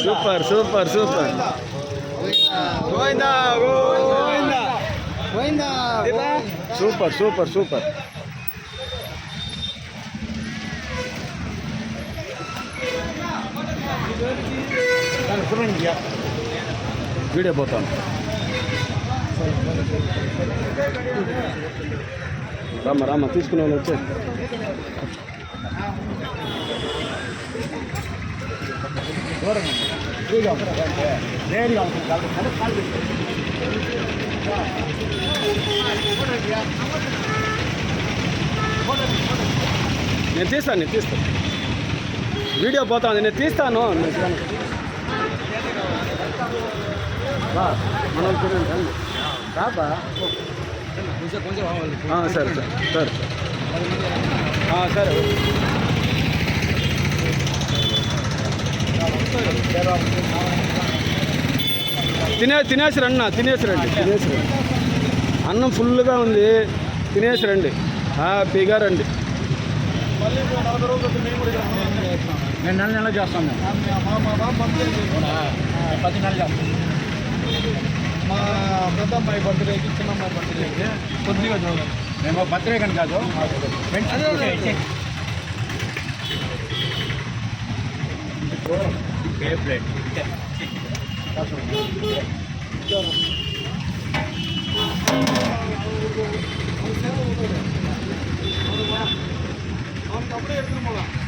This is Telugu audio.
Super super super super super super video పోతాను రామ రామ తీసుకునే వాళ్ళు వచ్చే నేను తీస్తాను వీడియో పోతాను నేను తీస్తాను మనం చూడండి రాబా సరే సరే సరే తినేసి రండి అన్నం ఫుల్గా ఉంది తినేసి రండి హ్యాపీగా రండి. నేను నెల చేస్తాను 10 నెలలు చేస్తాను. మా పెద్ద అమ్మాయి బర్త్డేకి చిన్న అమ్మాయి బర్త్డేకి కొద్దిగా చూడండి. మేము బర్త్డే కానీ కాదు ప్లేట్ కప్పుడే ఎడుతున్నాం